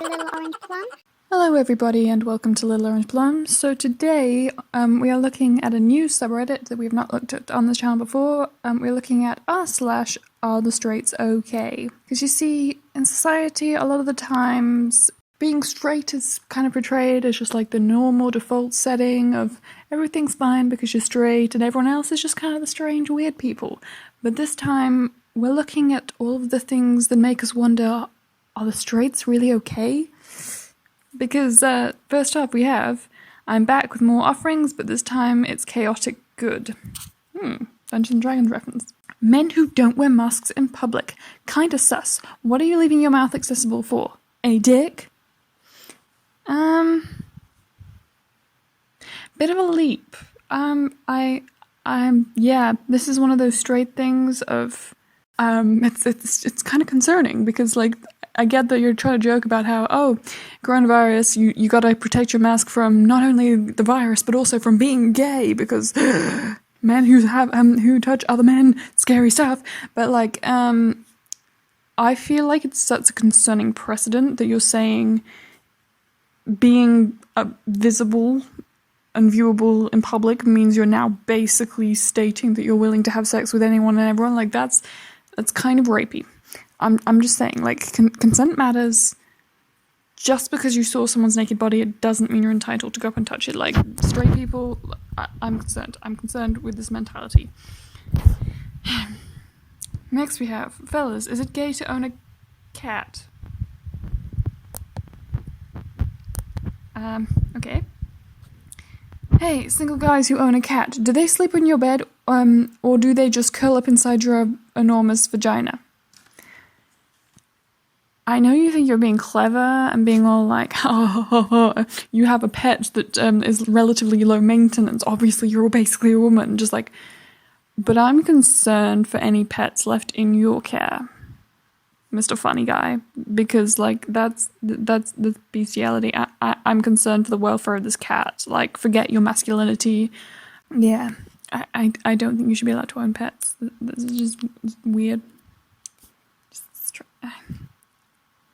Little Orange Plum. Hello everybody and welcome to Little Orange Plum. So today we are looking at a new subreddit that we have not looked at on this channel before. We're looking at r/are the straights okay? Because you see, in society a lot of the times being straight is kind of portrayed as just like the normal default setting of everything's fine because you're straight and everyone else is just kind of the strange weird people. But this time we're looking at all of the things that make us wonder, are the straights really okay? Because first off we have, I'm back with more offerings, but this time it's chaotic good. Dungeons and Dragons reference. Men who don't wear masks in public. Kinda sus. What are you leaving your mouth accessible for? A dick? Bit of a leap. Yeah, this is one of those straight things of, it's kind of concerning because, like, I get that you're trying to joke about how, oh, coronavirus, you gotta protect your mask from not only the virus, but also from being gay, because men who touch other men, scary stuff. But, like, I feel like it sets a concerning precedent that you're saying being visible and viewable in public means you're now basically stating that you're willing to have sex with anyone and everyone. Like, that's kind of rapey. I'm just saying, like, consent matters. Just because you saw someone's naked body, it doesn't mean you're entitled to go up and touch it. Like, straight people, I'm concerned. I'm concerned with this mentality. Next we have, fellas, is it gay to own a cat? Okay. Hey, single guys who own a cat, do they sleep in your bed, or do they just curl up inside your enormous vagina? I know you think you're being clever and being all like, oh, you have a pet that is relatively low maintenance, obviously you're basically a woman, just like, but I'm concerned for any pets left in your care, Mr. Funny Guy, because, like, that's the bestiality. I'm concerned for the welfare of this cat. Like, forget your masculinity. Yeah, I don't think you should be allowed to own pets. This is just weird.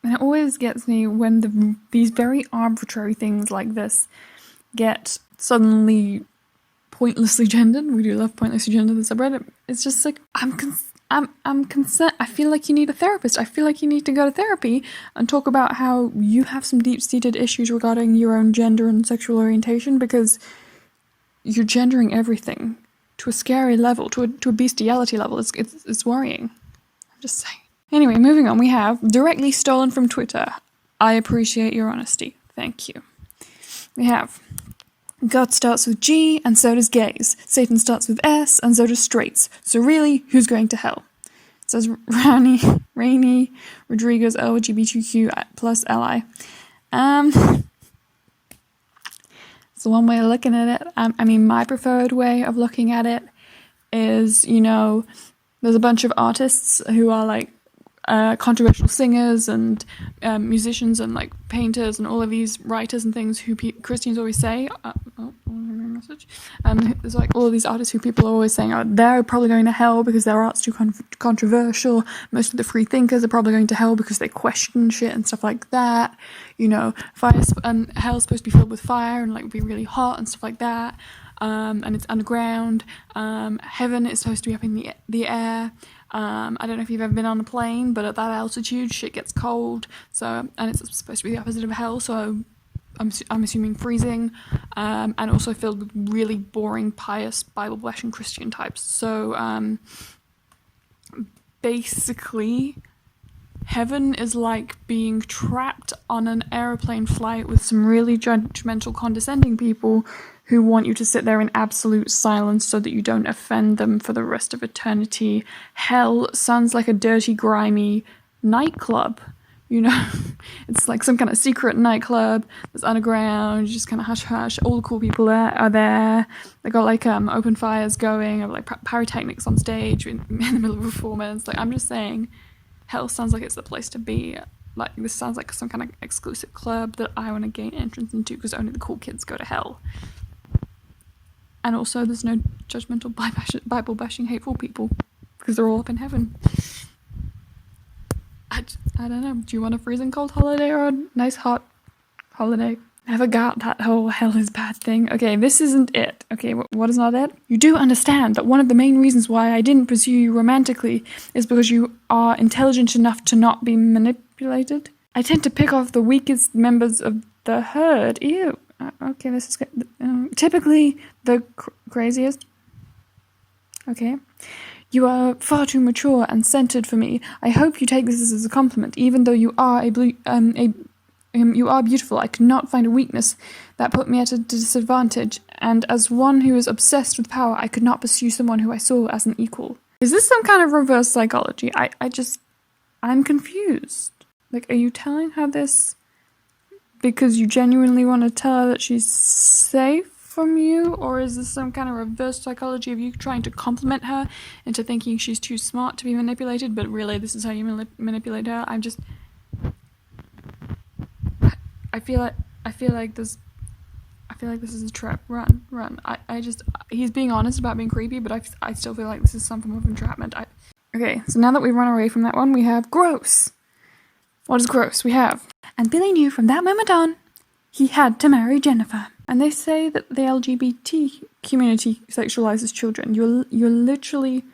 And it always gets me when these very arbitrary things like this get suddenly pointlessly gendered. We do love pointlessly gendered the subreddit. It's just like, I'm concerned. I feel like you need a therapist. I feel like you need to go to therapy and talk about how you have some deep-seated issues regarding your own gender and sexual orientation, because you're gendering everything to a scary level, to a bestiality level. It's worrying. I'm just saying. Anyway, moving on, we have directly stolen from Twitter. I appreciate your honesty. Thank you. We have God starts with G, and so does gays. Satan starts with S, and so does straights. So really, who's going to hell? It says Rainy Rodriguez LGBTQ plus LI. So one way of looking at it, I mean, my preferred way of looking at it is, you know, there's a bunch of artists who are like controversial singers and musicians and like painters and all of these writers and things who Christians always say, there's like all of these artists who people are always saying, oh, they're probably going to hell because their art's too controversial. Most of the free thinkers are probably going to hell because they question shit and stuff like that. You know, hell's supposed to be filled with fire and like be really hot and stuff like that. And it's underground. Heaven is supposed to be up in the air. I don't know if you've ever been on a plane, but at that altitude, shit gets cold. So, and it's supposed to be the opposite of hell. So, I'm assuming freezing, and also filled with really boring, pious, Bible-bashing Christian types. So, basically, heaven is like being trapped on an aeroplane flight with some really judgmental, condescending people who want you to sit there in absolute silence so that you don't offend them for the rest of eternity. Hell sounds like a dirty, grimy nightclub, you know? It's like some kind of secret nightclub that's underground, just kind of hush-hush. All the cool people are there. They got like open fires going, or like pyrotechnics on stage in the middle of a performance. Like, I'm just saying, hell sounds like it's the place to be. Like, this sounds like some kind of exclusive club that I want to gain entrance into because only the cool kids go to hell. And also, there's no judgmental, Bible-bashing, hateful people, because they're all up in heaven. I don't know. Do you want a freezing cold holiday or a nice hot holiday? Never got that whole hell is bad thing. Okay, this isn't it. Okay, what is not it? You do understand that one of the main reasons why I didn't pursue you romantically is because you are intelligent enough to not be manipulated. I tend to pick off the weakest members of the herd. Ew. Okay, this is good. Typically the craziest. Okay. You are far too mature and centered for me. I hope you take this as a compliment, even though you are you are beautiful. I could not find a weakness that put me at a disadvantage, and as one who is obsessed with power, I could not pursue someone who I saw as an equal. Is this some kind of reverse psychology? I'm confused. Like, are you telling her this because you genuinely want to tell her that she's safe from you, or is this some kind of reverse psychology of you trying to compliment her into thinking she's too smart to be manipulated, but really this is how you manipulate her? I feel like this is a trap. Run. He's being honest about being creepy, but I still feel like this is some form of entrapment. Okay, so now that we've run away from that one, we have gross. What is gross? We have, and Billy knew from that moment on, he had to marry Jennifer. And they say that the LGBT community sexualizes children. You're literally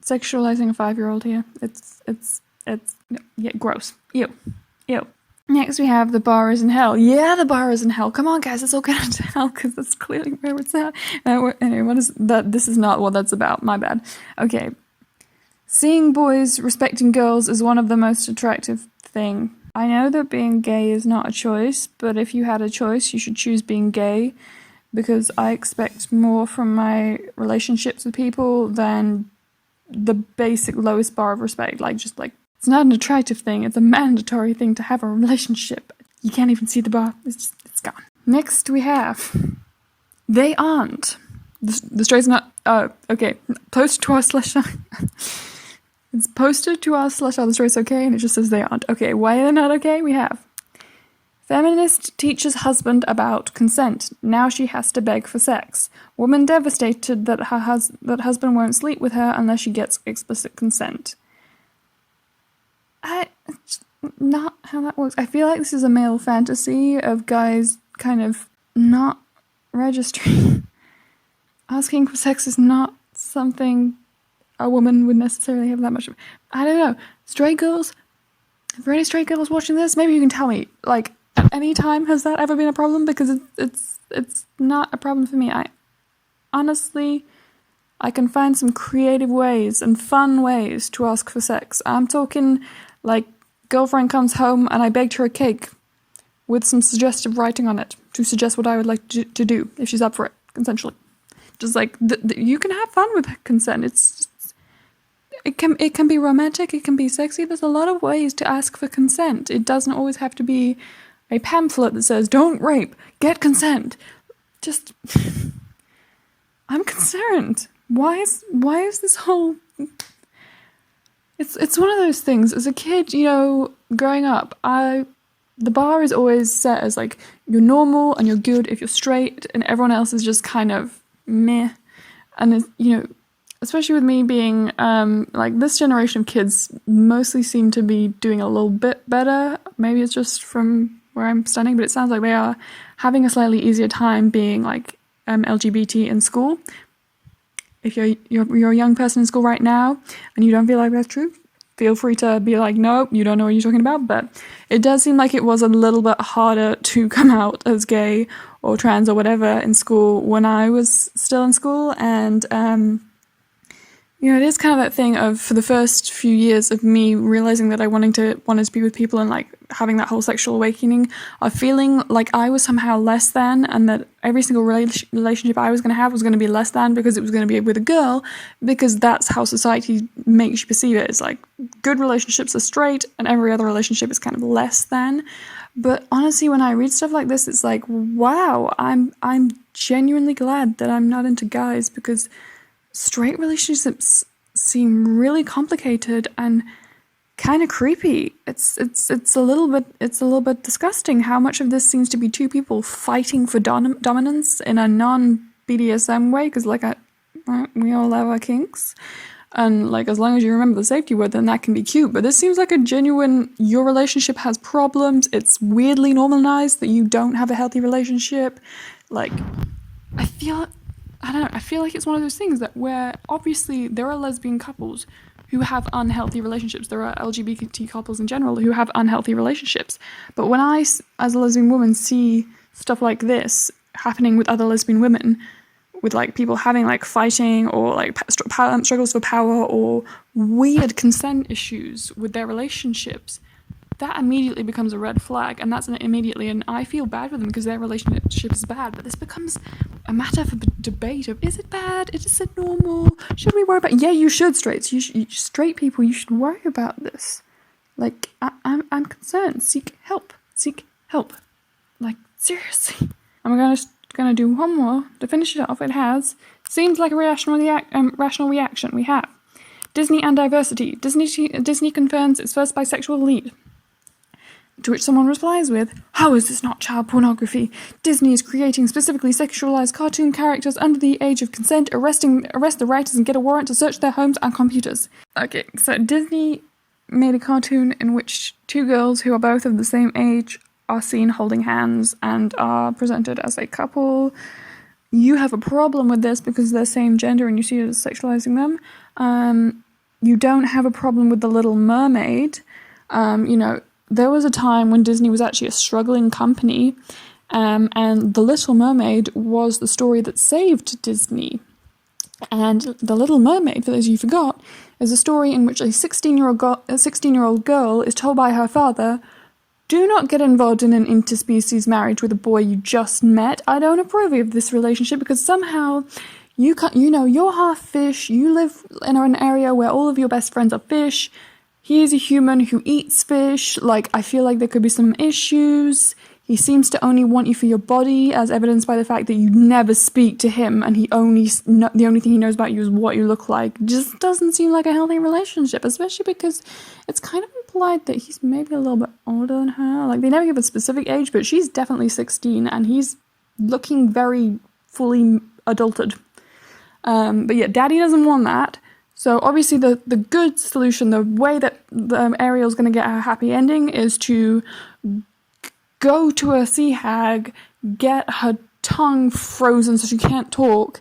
sexualizing a 5-year-old here. Gross. Ew. Next we have the bar is in hell. Yeah, the bar is in hell. Come on, guys, let's all get into hell because that's clearly where it's at. Anyway, what is that? This is not what that's about. My bad. Okay. Seeing boys respecting girls is one of the most attractive thing. I know that being gay is not a choice, but if you had a choice, you should choose being gay because I expect more from my relationships with people than the basic lowest bar of respect. It's not an attractive thing, it's a mandatory thing to have a relationship. You can't even see the bar, it's gone. Next we have, they aren't. The straight's not, okay, posted to our /. It's posted to our / the straight's okay, and it just says they aren't. Okay, why are they not okay? We have, feminist teaches husband about consent. Now she has to beg for sex. Woman devastated that that husband won't sleep with her unless she gets explicit consent. Not how that works. I feel like this is a male fantasy of guys kind of not registering. Asking for sex is not something a woman would necessarily have that much of. I don't know. Straight girls? If there are any straight girls watching this, maybe you can tell me. Like, at any time, has that ever been a problem? Because it's not a problem for me. Honestly, I can find some creative ways and fun ways to ask for sex. I'm talking, like, girlfriend comes home and I baked her a cake with some suggestive writing on it to suggest what I would like to do if she's up for it, consensually. Just like, you can have fun with consent. It can be romantic, it can be sexy. There's a lot of ways to ask for consent. It doesn't always have to be a pamphlet that says, don't rape, get consent. Just, I'm concerned. Why is this whole... It's one of those things. As a kid, growing up, the bar is always set as like, you're normal and you're good if you're straight, and everyone else is just kind of meh. And especially with me being like, this generation of kids mostly seem to be doing a little bit better. Maybe it's just from where I'm standing, but it sounds like they are having a slightly easier time being like LGBT in school. If you're a young person in school right now and you don't feel like that's true, feel free to be like, no, you don't know what you're talking about. But it does seem like it was a little bit harder to come out as gay or trans or whatever in school when I was still in school. And it is kind of that thing of, for the first few years of me realizing that I wanted to be with people and like having that whole sexual awakening of feeling like I was somehow less than, and that every single relationship I was going to have was going to be less than because it was going to be with a girl, because that's how society makes you perceive it. It's like, good relationships are straight and every other relationship is kind of less than. But honestly, when I read stuff like this, it's like, wow, I'm genuinely glad that I'm not into guys, because straight relationships seem really complicated and kind of creepy. It's a little bit disgusting how much of this seems to be two people fighting for dominance in a non-BDSM way, because we all have our kinks. And, like, as long as you remember the safety word, then that can be cute. But this seems like a genuine, your relationship has problems. It's weirdly normalized that you don't have a healthy relationship. Like, I don't know, I feel like it's one of those things that where, obviously, there are lesbian couples who have unhealthy relationships. There are LGBT couples in general who have unhealthy relationships. But when I, as a lesbian woman, see stuff like this happening with other lesbian women, with, like, people having, like, fighting or, like, struggles for power or weird consent issues with their relationships, that immediately becomes a red flag, and that's immediately, and I feel bad for them because their relationship is bad, but this becomes a matter for debate of, is it bad? Is it normal? Should we worry about it? Yeah, you should, straights. Straight people, you should worry about this. Like, I'm concerned. Seek help. Seek help. Like, seriously. And we're gonna do one more to finish it off. It seems like a rational reaction we have. Disney and diversity. Disney confirms its first bisexual lead. To which someone replies with, "How is this not child pornography? Disney is creating specifically sexualized cartoon characters under the age of consent, arrest the writers and get a warrant to search their homes and computers." Okay, so Disney made a cartoon in which two girls who are both of the same age are seen holding hands and are presented as a couple. You have a problem with this because they're same gender and you see it as sexualizing them. You don't have a problem with The Little Mermaid. There was a time when Disney was actually a struggling company, and The Little Mermaid was the story that saved Disney. And The Little Mermaid, for those of you who forgot, is a story in which a 16-year-old girl is told by her father, "Do not get involved in an interspecies marriage with a boy you just met. I don't approve of this relationship because somehow you're half fish, you live in an area where all of your best friends are fish. He is a human who eats fish. Like, I feel like there could be some issues. He seems to only want you for your body, as evidenced by the fact that you never speak to him, and the only thing he knows about you is what you look like." Just doesn't seem like a healthy relationship, especially because it's kind of implied that he's maybe a little bit older than her. Like, they never give a specific age, but she's definitely 16, and he's looking very fully adulted. But yeah, Daddy doesn't want that. So obviously the good solution, the way that Ariel's going to get her happy ending is to go to a sea hag, get her tongue frozen so she can't talk,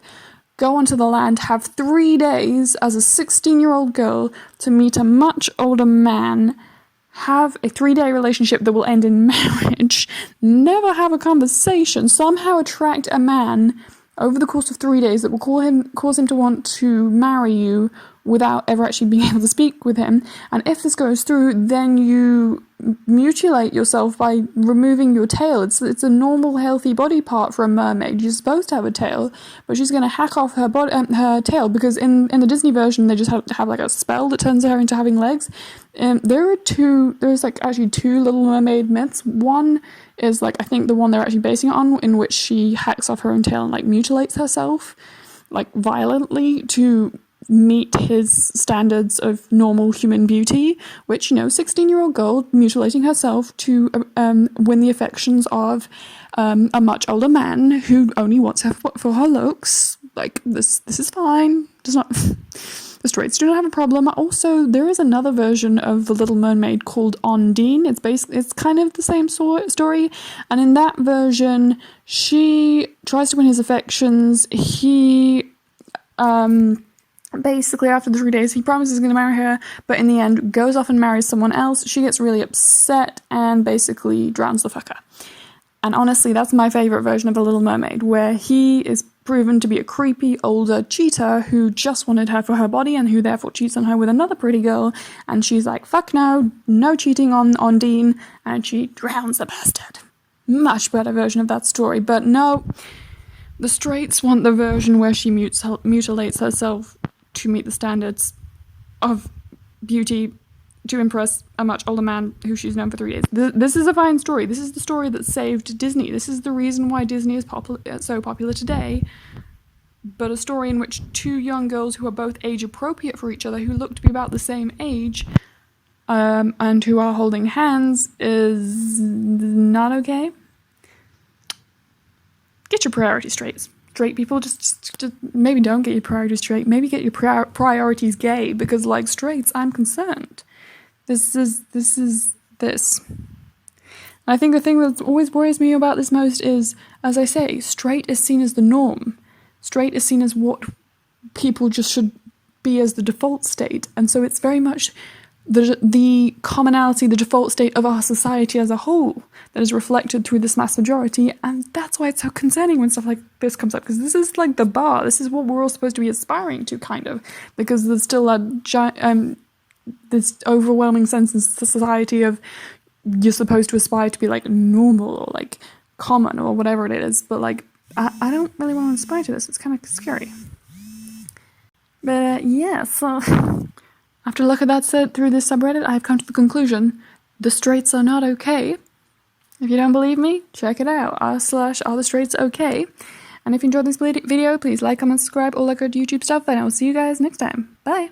go onto the land, have 3 days as a 16-year-old girl to meet a much older man, have a 3-day relationship that will end in marriage, never have a conversation, somehow attract a man over the course of 3 days that will cause him to want to marry you without ever actually being able to speak with him. And if this goes through, then you mutilate yourself by removing your tail. It's a normal, healthy body part for a mermaid. You're supposed to have a tail, but she's going to hack off her tail, because in the Disney version, they just have like a spell that turns her into having legs. There's actually two Little Mermaid myths. One is like, I think the one they're actually basing it on, in which she hacks off her own tail and like mutilates herself, like violently, to meet his standards of normal human beauty, which, 16-year-old girl mutilating herself to win the affections of a much older man who only wants her for her looks. Like, this is fine. Does not the straights do not have a problem. Also, there is another version of The Little Mermaid called Ondine. It's kind of the same story, and in that version, she tries to win his affections. He basically, after the 3 days, he promises he's going to marry her, but in the end goes off and marries someone else. She gets really upset and basically drowns the fucker. And honestly, that's my favourite version of The Little Mermaid, where he is proven to be a creepy older cheater who just wanted her for her body and who therefore cheats on her with another pretty girl, and she's like, fuck no cheating on Dean, and she drowns the bastard. Much better version of that story, but no, the straights want the version where she mutilates herself to meet the standards of beauty to impress a much older man who she's known for 3 days. This is a fine story. This is the story that saved Disney. This is the reason why Disney is so popular today. But a story in which two young girls who are both age appropriate for each other, who look to be about the same age, and who are holding hands, is not okay. Get your priorities straight. straight people, just maybe don't get your priorities straight. Maybe get your priorities gay, because like straights, I'm concerned. This. I think the thing that always worries me about this most is, as I say, straight is seen as the norm. Straight is seen as what people just should be as the default state. And so it's very much the commonality, the default state of our society as a whole that is reflected through this mass majority. And that's why it's so concerning when stuff like this comes up, because this is like the bar. This is what we're all supposed to be aspiring to, kind of, because there's still this overwhelming sense in society of you're supposed to aspire to be like normal or like common or whatever it is, but like I don't really want to aspire to this. It's kind of scary. But yeah, so after a look at that said through this subreddit, I've come to the conclusion the straights are not okay. If you don't believe me, check it out, r/are_the_straights_okay. And if you enjoyed this video, please like, comment, subscribe, all that good YouTube stuff, and I will see you guys next time. Bye!